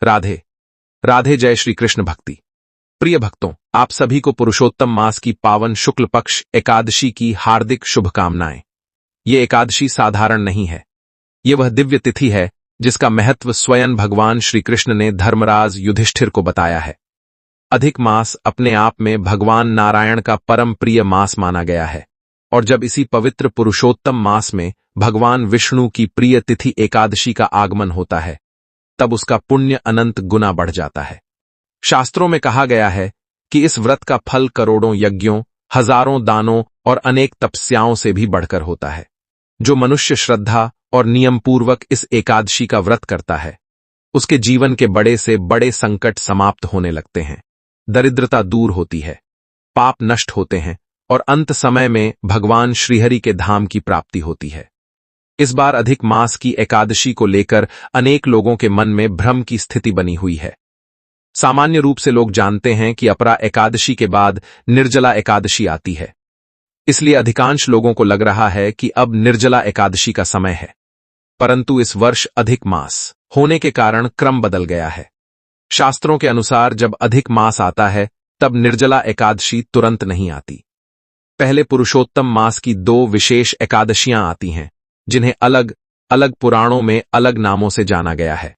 राधे राधे। जय श्री कृष्ण भक्ति। प्रिय भक्तों, आप सभी को पुरुषोत्तम मास की पावन शुक्ल पक्ष एकादशी की हार्दिक शुभकामनाएं। ये एकादशी साधारण नहीं है। ये वह दिव्य तिथि है जिसका महत्व स्वयं भगवान श्री कृष्ण ने धर्मराज युधिष्ठिर को बताया है। अधिक मास अपने आप में भगवान नारायण का परम प्रिय मास माना गया है, और जब इसी पवित्र पुरुषोत्तम मास में भगवान विष्णु की प्रिय तिथि एकादशी का आगमन होता है, तब उसका पुण्य अनंत गुना बढ़ जाता है। शास्त्रों में कहा गया है कि इस व्रत का फल करोड़ों यज्ञों, हजारों दानों और अनेक तपस्याओं से भी बढ़कर होता है। जो मनुष्य श्रद्धा और नियम पूर्वक इस एकादशी का व्रत करता है, उसके जीवन के बड़े से बड़े संकट समाप्त होने लगते हैं। दरिद्रता दूर होती है, पाप नष्ट होते हैं और अंत समय में भगवान श्रीहरि के धाम की प्राप्ति होती है। इस बार अधिक मास की एकादशी को लेकर अनेक लोगों के मन में भ्रम की स्थिति बनी हुई है। सामान्य रूप से लोग जानते हैं कि अपरा एकादशी के बाद निर्जला एकादशी आती है, इसलिए अधिकांश लोगों को लग रहा है कि अब निर्जला एकादशी का समय है। परंतु इस वर्ष अधिक मास होने के कारण क्रम बदल गया है। शास्त्रों के अनुसार जब अधिक मास आता है, तब निर्जला एकादशी तुरंत नहीं आती। पहले पुरुषोत्तम मास की 2 विशेष एकादशियां आती हैं, जिन्हें अलग अलग पुराणों में अलग नामों से जाना गया है।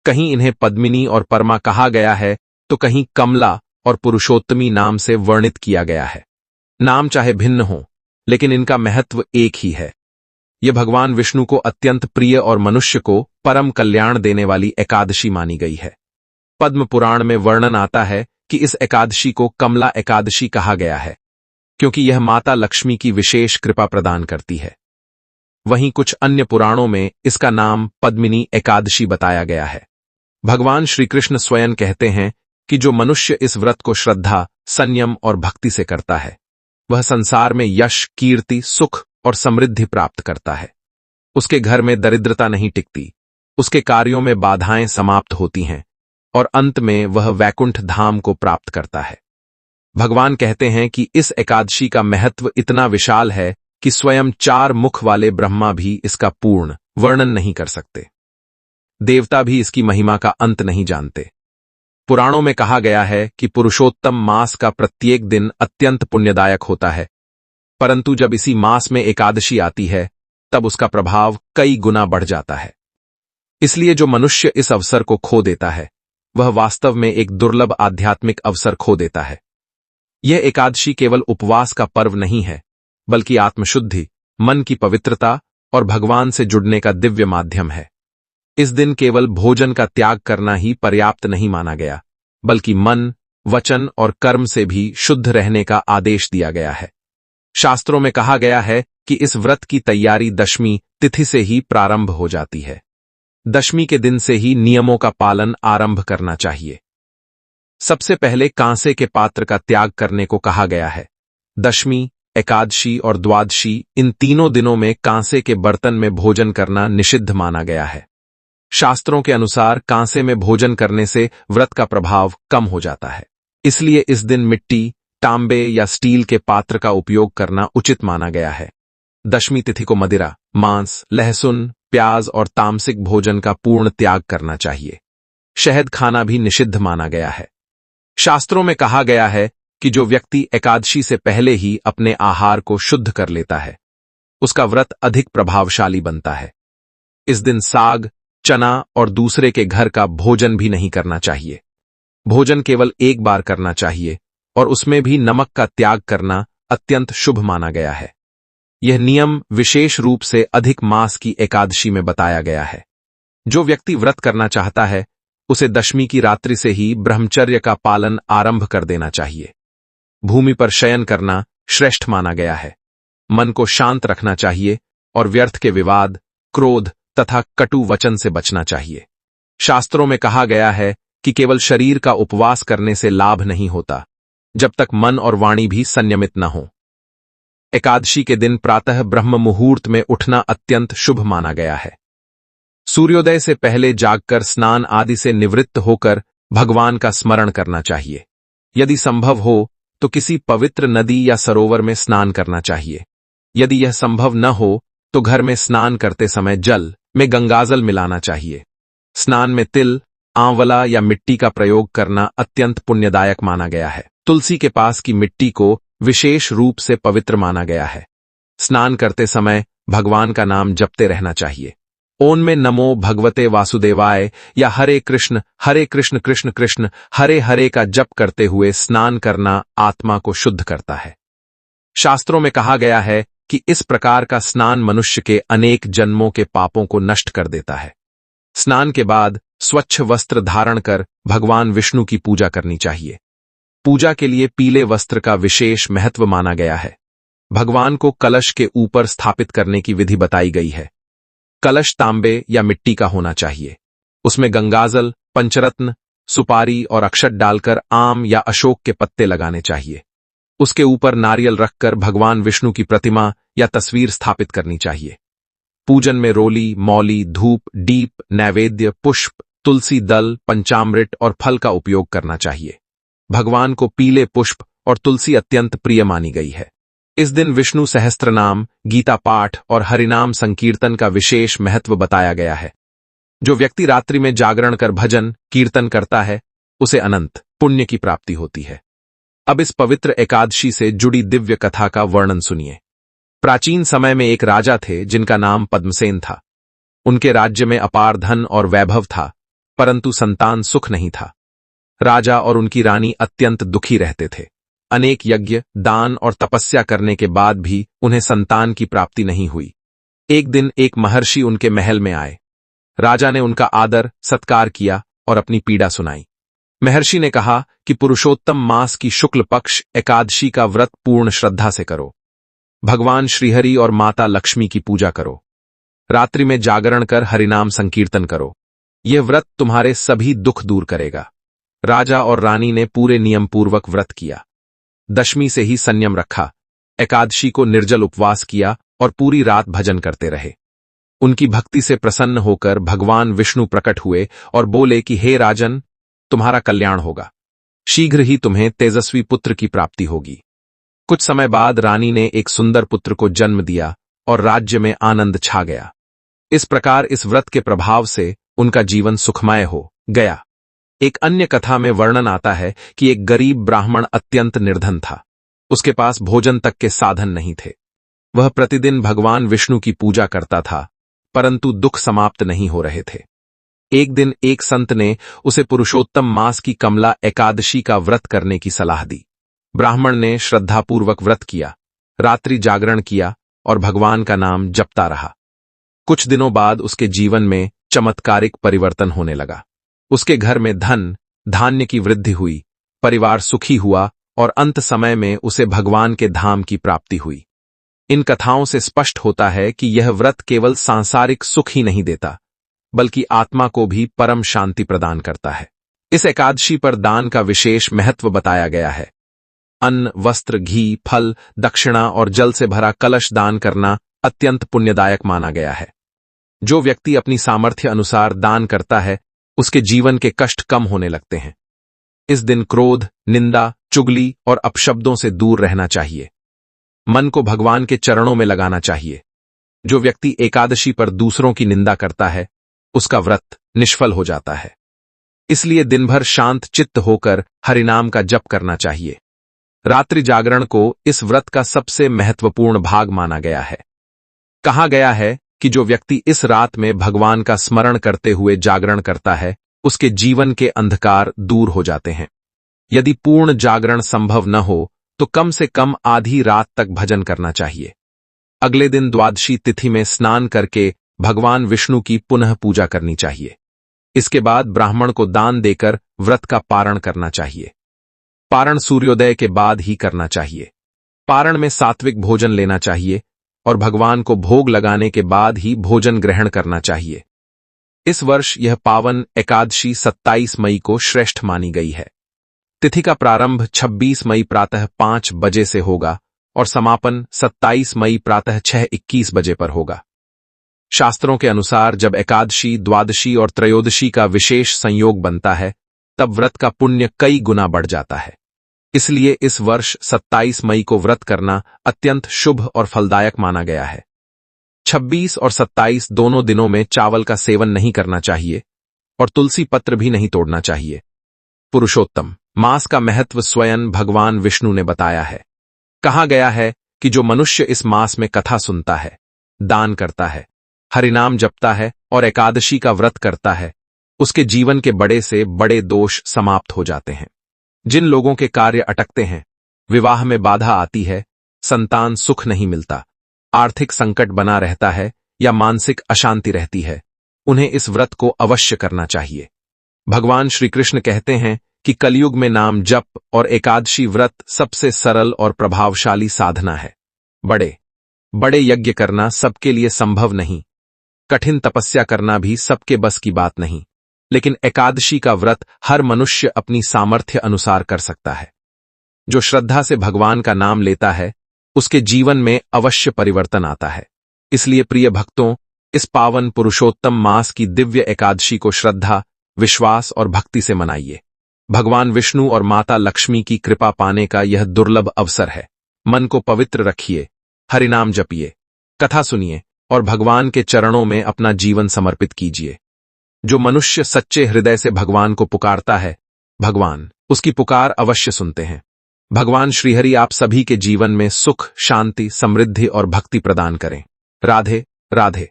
कहीं इन्हें पद्मिनी और परमा कहा गया है, तो कहीं कमला और पुरुषोत्तमी नाम से वर्णित किया गया है। नाम चाहे भिन्न हो, लेकिन इनका महत्व एक ही है। यह भगवान विष्णु को अत्यंत प्रिय और मनुष्य को परम कल्याण देने वाली एकादशी मानी गई है। पद्म पुराण में वर्णन आता है कि इस एकादशी को कमला एकादशी कहा गया है, क्योंकि यह माता लक्ष्मी की विशेष कृपा प्रदान करती है। वहीं कुछ अन्य पुराणों में इसका नाम पद्मिनी एकादशी बताया गया है। भगवान श्री कृष्ण स्वयं कहते हैं कि जो मनुष्य इस व्रत को श्रद्धा, संयम और भक्ति से करता है, वह संसार में यश, कीर्ति, सुख और समृद्धि प्राप्त करता है। उसके घर में दरिद्रता नहीं टिकती, उसके कार्यों में बाधाएं समाप्त होती हैं और अंत में वह वैकुंठ धाम को प्राप्त करता है। भगवान कहते हैं कि इस एकादशी का महत्व इतना विशाल है कि स्वयं 4 मुख वाले ब्रह्मा भी इसका पूर्ण वर्णन नहीं कर सकते। देवता भी इसकी महिमा का अंत नहीं जानते। पुराणों में कहा गया है कि पुरुषोत्तम मास का प्रत्येक दिन अत्यंत पुण्यदायक होता है, परंतु जब इसी मास में एकादशी आती है, तब उसका प्रभाव कई गुना बढ़ जाता है। इसलिए जो मनुष्य इस अवसर को खो देता है, वह वास्तव में एक दुर्लभ आध्यात्मिक अवसर खो देता है। यह एकादशी केवल उपवास का पर्व नहीं है, बल्कि आत्मशुद्धि, मन की पवित्रता और भगवान से जुड़ने का दिव्य माध्यम है। इस दिन केवल भोजन का त्याग करना ही पर्याप्त नहीं माना गया, बल्कि मन, वचन और कर्म से भी शुद्ध रहने का आदेश दिया गया है। शास्त्रों में कहा गया है कि इस व्रत की तैयारी दशमी तिथि से ही प्रारंभ हो जाती है। दशमी के दिन से ही नियमों का पालन आरंभ करना चाहिए। सबसे पहले कांसे के पात्र का त्याग करने को कहा गया है। दशमी, एकादशी और द्वादशी, इन तीनों दिनों में कांसे के बर्तन में भोजन करना निषिद्ध माना गया है। शास्त्रों के अनुसार कांसे में भोजन करने से व्रत का प्रभाव कम हो जाता है, इसलिए इस दिन मिट्टी, तांबे या स्टील के पात्र का उपयोग करना उचित माना गया है। दशमी तिथि को मदिरा, मांस, लहसुन, प्याज और तामसिक भोजन का पूर्ण त्याग करना चाहिए। शहद खाना भी निषिद्ध माना गया है। शास्त्रों में कहा गया है कि जो व्यक्ति एकादशी से पहले ही अपने आहार को शुद्ध कर लेता है, उसका व्रत अधिक प्रभावशाली बनता है। इस दिन साग, चना और दूसरे के घर का भोजन भी नहीं करना चाहिए। भोजन केवल एक बार करना चाहिए और उसमें भी नमक का त्याग करना अत्यंत शुभ माना गया है। यह नियम विशेष रूप से अधिक मास की एकादशी में बताया गया है। जो व्यक्ति व्रत करना चाहता है, उसे दशमी की रात्रि से ही ब्रह्मचर्य का पालन आरंभ कर देना चाहिए। भूमि पर शयन करना श्रेष्ठ माना गया है। मन को शांत रखना चाहिए और व्यर्थ के विवाद, क्रोध तथा कटु वचन से बचना चाहिए। शास्त्रों में कहा गया है कि केवल शरीर का उपवास करने से लाभ नहीं होता, जब तक मन और वाणी भी संयमित न हो। एकादशी के दिन प्रातः ब्रह्म मुहूर्त में उठना अत्यंत शुभ माना गया है। सूर्योदय से पहले जागकर स्नान आदि से निवृत्त होकर भगवान का स्मरण करना चाहिए। यदि संभव हो तो किसी पवित्र नदी या सरोवर में स्नान करना चाहिए। यदि यह संभव न हो तो घर में स्नान करते समय जल में गंगाजल मिलाना चाहिए। स्नान में तिल, आंवला या मिट्टी का प्रयोग करना अत्यंत पुण्यदायक माना गया है। तुलसी के पास की मिट्टी को विशेष रूप से पवित्र माना गया है। स्नान करते समय भगवान का नाम जपते रहना चाहिए। ओम में नमो भगवते वासुदेवाय या हरे कृष्ण कृष्ण कृष्ण हरे हरे का जप करते हुए स्नान करना आत्मा को शुद्ध करता है। शास्त्रों में कहा गया है कि इस प्रकार का स्नान मनुष्य के अनेक जन्मों के पापों को नष्ट कर देता है। स्नान के बाद स्वच्छ वस्त्र धारण कर भगवान विष्णु की पूजा करनी चाहिए। पूजा के लिए पीले वस्त्र का विशेष महत्व माना गया है। भगवान को कलश के ऊपर स्थापित करने की विधि बताई गई है। कलश तांबे या मिट्टी का होना चाहिए। उसमें गंगाजल, पंचरत्न, सुपारी और अक्षत डालकर आम या अशोक के पत्ते लगाने चाहिए। उसके ऊपर नारियल रखकर भगवान विष्णु की प्रतिमा या तस्वीर स्थापित करनी चाहिए। पूजन में रोली, मौली, धूप, दीप, नैवेद्य, पुष्प, तुलसी दल, पंचामृत और फल का उपयोग करना चाहिए। भगवान को पीले पुष्प और तुलसी अत्यंत प्रिय मानी गई है। इस दिन विष्णु सहस्त्रनाम, गीता पाठ और हरिनाम संकीर्तन का विशेष महत्व बताया गया है। जो व्यक्ति रात्रि में जागरण कर भजन कीर्तन करता है उसे अनंत पुण्य की प्राप्ति होती है। अब इस पवित्र एकादशी से जुड़ी दिव्य कथा का वर्णन सुनिए। प्राचीन समय में एक राजा थे जिनका नाम पद्मसेन था। उनके राज्य में अपार धन और वैभव था, परंतु संतान सुख नहीं था। राजा और उनकी रानी अत्यंत दुखी रहते थे। अनेक यज्ञ, दान और तपस्या करने के बाद भी उन्हें संतान की प्राप्ति नहीं हुई। एक दिन एक महर्षि उनके महल में आए। राजा ने उनका आदर सत्कार किया और अपनी पीड़ा सुनाई। महर्षि ने कहा कि पुरुषोत्तम मास की शुक्ल पक्ष एकादशी का व्रत पूर्ण श्रद्धा से करो। भगवान श्रीहरि और माता लक्ष्मी की पूजा करो। रात्रि में जागरण कर हरिनाम संकीर्तन करो। यह व्रत तुम्हारे सभी दुख दूर करेगा। राजा और रानी ने पूरे नियम पूर्वक व्रत किया। दशमी से ही संयम रखा। एकादशी को निर्जल उपवास किया और पूरी रात भजन करते रहे। उनकी भक्ति से प्रसन्न होकर भगवान विष्णु प्रकट हुए और बोले कि हे राजन, तुम्हारा कल्याण होगा। शीघ्र ही तुम्हें तेजस्वी पुत्र की प्राप्ति होगी। कुछ समय बाद रानी ने एक सुंदर पुत्र को जन्म दिया और राज्य में आनंद छा गया। इस प्रकार इस व्रत के प्रभाव से उनका जीवन सुखमय हो गया। एक अन्य कथा में वर्णन आता है कि एक गरीब ब्राह्मण अत्यंत निर्धन था। उसके पास भोजन तक के साधन नहीं थे। वह प्रतिदिन भगवान विष्णु की पूजा करता था, परंतु दुख समाप्त नहीं हो रहे थे। एक दिन एक संत ने उसे पुरुषोत्तम मास की कमला एकादशी का व्रत करने की सलाह दी। ब्राह्मण ने श्रद्धापूर्वक व्रत किया, रात्रि जागरण किया और भगवान का नाम जपता रहा। कुछ दिनों बाद उसके जीवन में चमत्कारिक परिवर्तन होने लगा। उसके घर में धन धान्य की वृद्धि हुई, परिवार सुखी हुआ और अंत समय में उसे भगवान के धाम की प्राप्ति हुई। इन कथाओं से स्पष्ट होता है कि यह व्रत केवल सांसारिक सुख ही नहीं देता, बल्कि आत्मा को भी परम शांति प्रदान करता है। इस एकादशी पर दान का विशेष महत्व बताया गया है। अन्न, वस्त्र, घी, फल, दक्षिणा और जल से भरा कलश दान करना अत्यंत पुण्यदायक माना गया है। जो व्यक्ति अपनी सामर्थ्य अनुसार दान करता है उसके जीवन के कष्ट कम होने लगते हैं। इस दिन क्रोध, निंदा, चुगली और अपशब्दों से दूर रहना चाहिए। मन को भगवान के चरणों में लगाना चाहिए। जो व्यक्ति एकादशी पर दूसरों की निंदा करता है उसका व्रत निष्फल हो जाता है। इसलिए दिन भर शांत चित्त होकर हरिनाम का जप करना चाहिए। रात्रि जागरण को इस व्रत का सबसे महत्वपूर्ण भाग माना गया है। कहा गया है कि जो व्यक्ति इस रात में भगवान का स्मरण करते हुए जागरण करता है उसके जीवन के अंधकार दूर हो जाते हैं। यदि पूर्ण जागरण संभव न हो तो कम से कम आधी रात तक भजन करना चाहिए। अगले दिन द्वादशी तिथि में स्नान करके भगवान विष्णु की पुनः पूजा करनी चाहिए। इसके बाद ब्राह्मण को दान देकर व्रत का पारण करना चाहिए। पारण सूर्योदय के बाद ही करना चाहिए। पारण में सात्विक भोजन लेना चाहिए और भगवान को भोग लगाने के बाद ही भोजन ग्रहण करना चाहिए। इस वर्ष यह पावन एकादशी 27 मई को श्रेष्ठ मानी गई है। तिथि का प्रारंभ 26 मई प्रातः 5 बजे से होगा और समापन 27 मई प्रातः 6:21 बजे पर होगा। शास्त्रों के अनुसार जब एकादशी, द्वादशी और त्रयोदशी का विशेष संयोग बनता है तब व्रत का पुण्य कई गुना बढ़ जाता है। इसलिए इस वर्ष 27 मई को व्रत करना अत्यंत शुभ और फलदायक माना गया है। 26 और 27 दोनों दिनों में चावल का सेवन नहीं करना चाहिए और तुलसी पत्र भी नहीं तोड़ना चाहिए। पुरुषोत्तम मास का महत्व स्वयं भगवान विष्णु ने बताया है। कहा गया है कि जो मनुष्य इस मास में कथा सुनता है, दान करता है, हरिनाम जपता है और एकादशी का व्रत करता है, उसके जीवन के बड़े से बड़े दोष समाप्त हो जाते हैं। जिन लोगों के कार्य अटकते हैं, विवाह में बाधा आती है, संतान सुख नहीं मिलता, आर्थिक संकट बना रहता है या मानसिक अशांति रहती है, उन्हें इस व्रत को अवश्य करना चाहिए। भगवान श्री कृष्ण कहते हैं कि कलयुग में नाम जप और एकादशी व्रत सबसे सरल और प्रभावशाली साधना है। बड़े बड़े यज्ञ करना सबके लिए संभव नहीं, कठिन तपस्या करना भी सबके बस की बात नहीं, लेकिन एकादशी का व्रत हर मनुष्य अपनी सामर्थ्य अनुसार कर सकता है। जो श्रद्धा से भगवान का नाम लेता है, उसके जीवन में अवश्य परिवर्तन आता है। इसलिए प्रिय भक्तों, इस पावन पुरुषोत्तम मास की दिव्य एकादशी को श्रद्धा, विश्वास और भक्ति से मनाइए। भगवान विष्णु और माता लक्ष्मी की कृपा पाने का यह दुर्लभ अवसर है। मन को पवित्र रखिए, हरिनाम जपिए, कथा सुनिए और भगवान के चरणों में अपना जीवन समर्पित कीजिए। जो मनुष्य सच्चे हृदय से भगवान को पुकारता है, भगवान उसकी पुकार अवश्य सुनते हैं। भगवान श्रीहरि आप सभी के जीवन में सुख, शांति, समृद्धि और भक्ति प्रदान करें। राधे राधे।